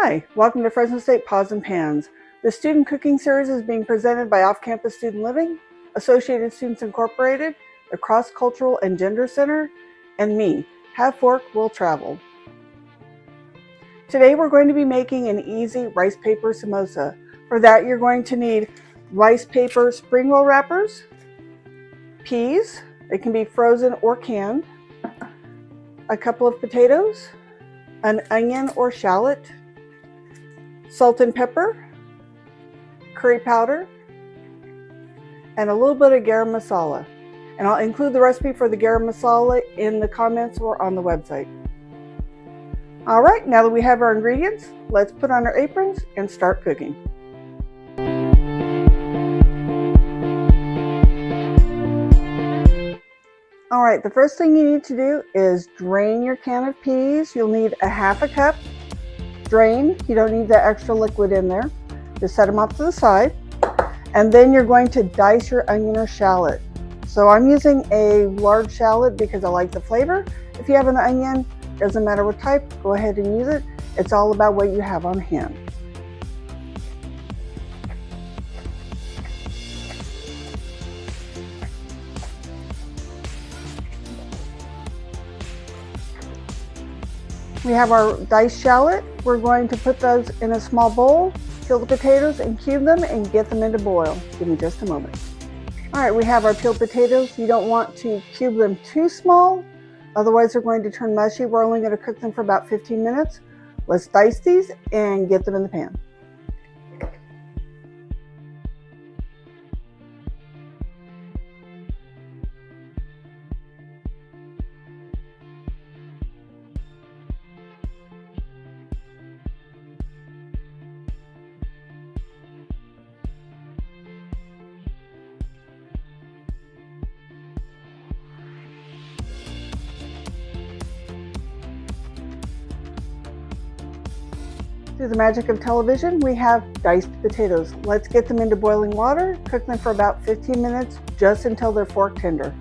Hi, welcome to Fresno State Paws and Pans. The student cooking series is being presented by Off-Campus Student Living, Associated Students Incorporated, the Cross-Cultural and Gender Center, and me, Have Fork, Will Travel. Today we're going to be making an easy rice paper samosa. For that you're going to need rice paper spring roll wrappers, peas, it can be frozen or canned, a couple of potatoes, an onion or shallot, salt and pepper, curry powder, and a little bit of garam masala. And I'll include the recipe for the garam masala in the comments or on the website. All right, now that we have our ingredients, let's put on our aprons and start cooking. All right, the first thing you need to do is drain your can of peas. You'll need a half a cup. Drain, you don't need that extra liquid in there. Just set them off to the side. And then you're going to dice your onion or shallot. So I'm using a large shallot because I like the flavor. If you have an onion, doesn't matter what type, go ahead and use it. It's all about what you have on hand. We have our diced shallot. We're going to put those in a small bowl, peel the potatoes and cube them and get them into boil. Give me just a moment. All right, we have our peeled potatoes. You don't want to cube them too small, otherwise they're going to turn mushy. We're only going to cook them for about 15 minutes. Let's dice these and get them in the pan. Through the magic of television, we have diced potatoes. Let's get them into boiling water, cook them for about 15 minutes, just until they're fork tender.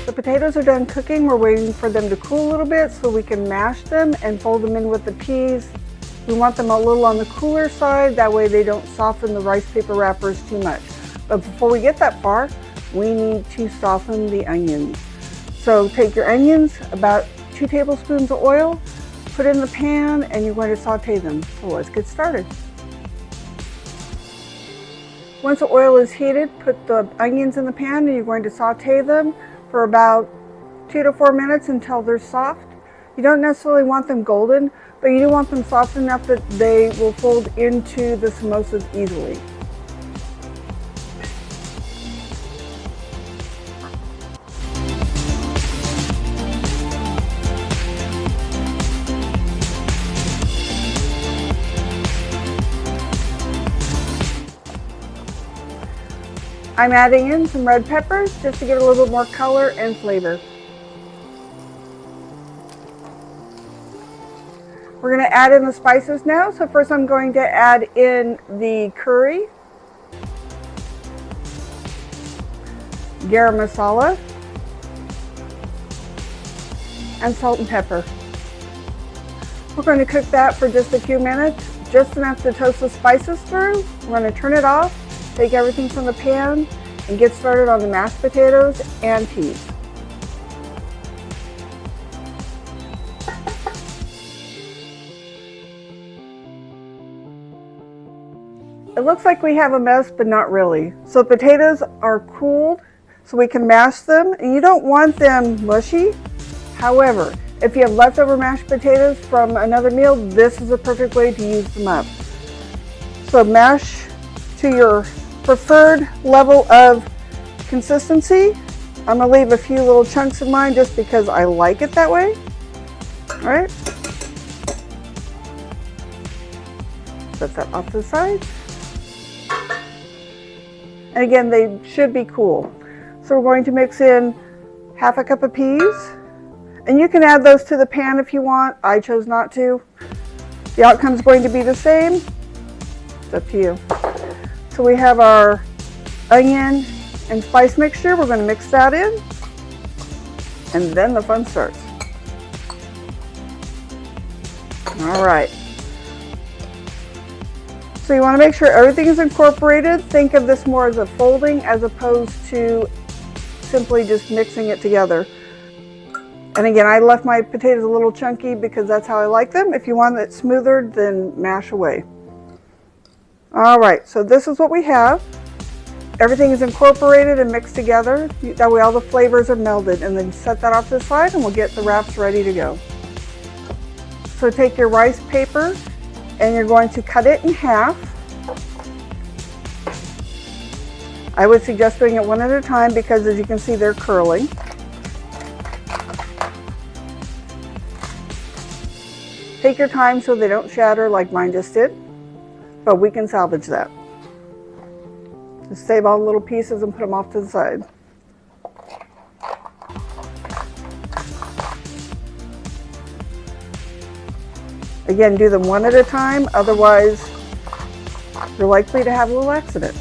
The potatoes are done cooking. We're waiting for them to cool a little bit so we can mash them and fold them in with the peas. We want them a little on the cooler side, that way they don't soften the rice paper wrappers too much. But before we get that far, we need to soften the onions. So take your onions, about 2 tablespoons of oil, put it in the pan, and you're going to saute them. So let's get started. Once the oil is heated, put the onions in the pan and you're going to saute them for about 2 to 4 minutes until they're soft. You don't necessarily want them golden, but you do want them soft enough that they will fold into the samosas easily. I'm adding in some red peppers just to get a little bit more color and flavor. We're going to add in the spices now. So first I'm going to add in the curry, garam masala, and salt and pepper. We're going to cook that for just a few minutes, just enough to toast the spices through. We're going to turn it off, take everything from the pan, and get started on the mashed potatoes and peas. It looks like we have a mess, but not really. So the potatoes are cooled, so we can mash them. And you don't want them mushy. However, if you have leftover mashed potatoes from another meal, this is a perfect way to use them up. So mash to your preferred level of consistency. I'm gonna leave a few little chunks of mine just because I like it that way. All right. Set that off to the side. And again, they should be cool. So we're going to mix in half a cup of peas. And you can add those to the pan if you want. I chose not to. The outcome is going to be the same. It's up to you. So we have our onion and spice mixture. We're going to mix that in, and then the fun starts. All right. So you want to make sure everything is incorporated. Think of this more as a folding as opposed to simply just mixing it together. And again, I left my potatoes a little chunky because that's how I like them. If you want it smoother, then mash away. All right, so this is what we have. Everything is incorporated and mixed together. That way all the flavors are melded. And then set that off to the side and we'll get the wraps ready to go. So take your rice paper and you're going to cut it in half. I would suggest doing it one at a time because as you can see, they're curling. Take your time so they don't shatter like mine just did, but we can salvage that. Just save all the little pieces and put them off to the side. Again, do them one at a time, otherwise you're likely to have a little accident.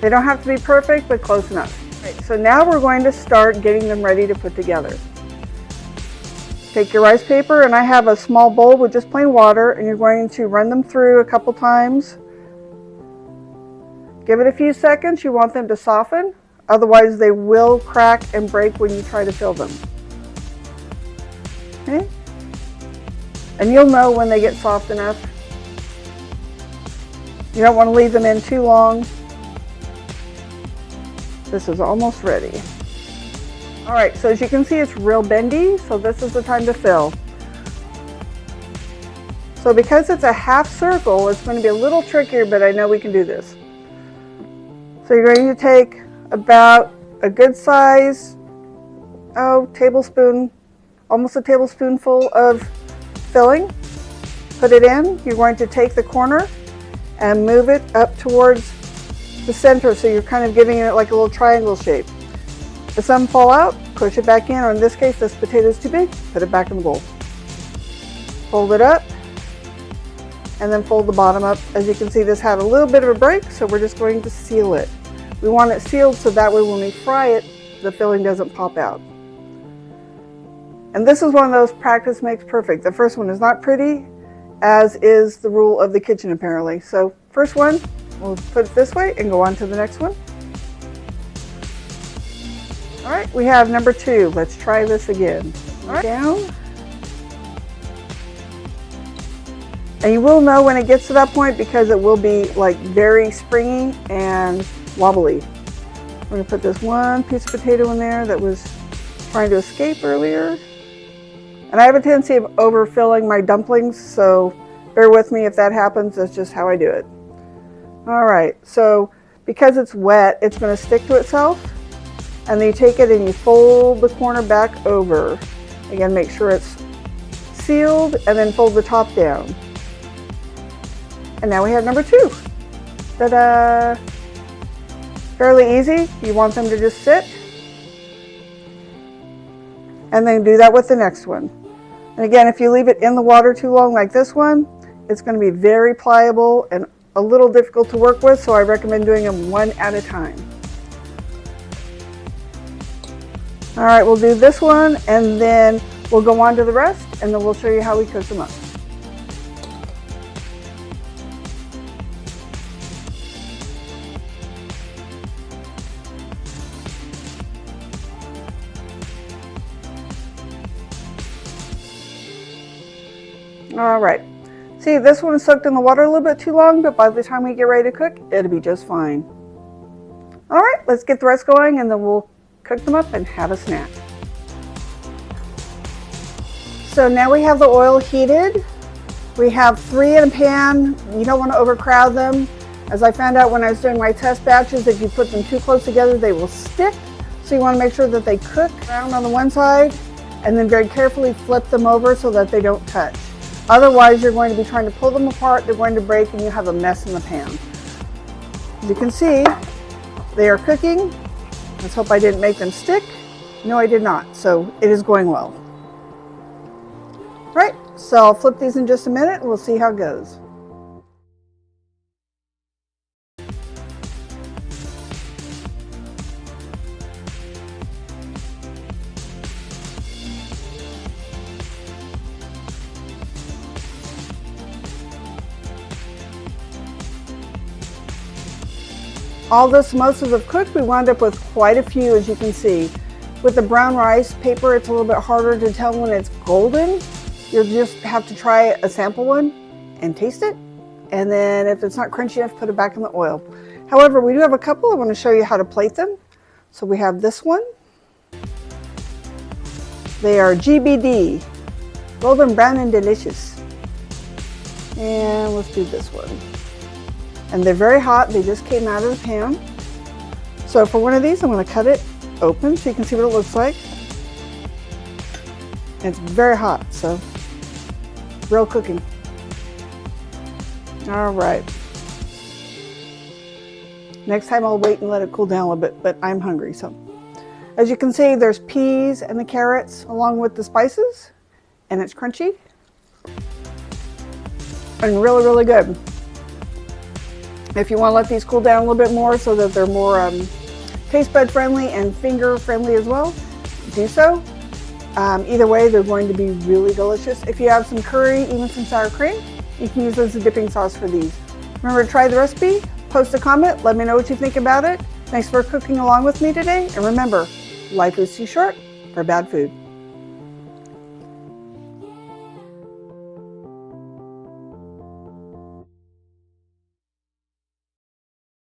They don't have to be perfect, but close enough. Right, so now we're going to start getting them ready to put together. Take your rice paper, and I have a small bowl with just plain water, and you're going to run them through a couple times. Give it a few seconds. You want them to soften, otherwise they will crack and break when you try to fill them. Okay? And you'll know when they get soft enough. You don't want to leave them in too long. This is almost ready. All right, so as you can see, it's real bendy, so this is the time to fill. So because it's a half circle, it's going to be a little trickier, but I know we can do this. So you're going to take about a good size, tablespoon, almost a tablespoonful of filling. Put it in. You're going to take the corner and move it up towards the center, so you're kind of giving it like a little triangle shape. If some fall out, push it back in, or in this case, this potato is too big, put it back in the bowl. Fold it up, and then fold the bottom up. As you can see, this had a little bit of a break, so we're just going to seal it. We want it sealed so that way when we fry it, the filling doesn't pop out. And this is one of those practice makes perfect. The first one is not pretty, as is the rule of the kitchen apparently. So first one, we'll put it this way and go on to the next one. All right, we have number 2. Let's try this again. All right, down. And you will know when it gets to that point because it will be like very springy and wobbly. I'm going to put this one piece of potato in there that was trying to escape earlier. And I have a tendency of overfilling my dumplings, so bear with me if that happens. That's just how I do it. All right, so because it's wet, it's going to stick to itself. And then you take it and you fold the corner back over. Again, make sure it's sealed and then fold the top down. And now we have number 2. Ta-da! Fairly easy. You want them to just sit. And then do that with the next one. And again, if you leave it in the water too long like this one, it's going to be very pliable and a little difficult to work with, so I recommend doing them one at a time. All right, we'll do this one and then we'll go on to the rest and then we'll show you how we cook them up. All right, see, this one is soaked in the water a little bit too long, but by the time we get ready to cook, it'll be just fine. All right, let's get the rest going and then we'll cook them up and have a snack. So now we have the oil heated. We have 3 in a pan. You don't want to overcrowd them. As I found out when I was doing my test batches, if you put them too close together, they will stick. So you want to make sure that they cook around on the one side and then very carefully flip them over so that they don't touch. Otherwise, you're going to be trying to pull them apart, they're going to break, and you have a mess in the pan. As you can see, they are cooking. Let's hope I didn't make them stick. No, I did not, so it is going well. Right, so I'll flip these in just a minute and we'll see how it goes. All the samosas have cooked. We wound up with quite a few, as you can see. With the brown rice paper, it's a little bit harder to tell when it's golden. You'll just have to try a sample one and taste it. And then if it's not crunchy enough, put it back in the oil. However, we do have a couple. I want to show you how to plate them. So we have this one. They are GBD, golden brown and delicious. And let's do this one. And they're very hot. They just came out of the pan. So for one of these, I'm going to cut it open so you can see what it looks like. And it's very hot, so real cooking. All right. Next time I'll wait and let it cool down a little bit, but I'm hungry. So as you can see, there's peas and the carrots along with the spices, and it's crunchy and really, really good. If you want to let these cool down a little bit more so that they're more taste bud friendly and finger friendly as well, do so. Either way, they're going to be really delicious. If you have some curry, even some sour cream, you can use those as a dipping sauce for these. Remember to try the recipe, post a comment, let me know what you think about it. Thanks for cooking along with me today, and remember, life is too short for bad food.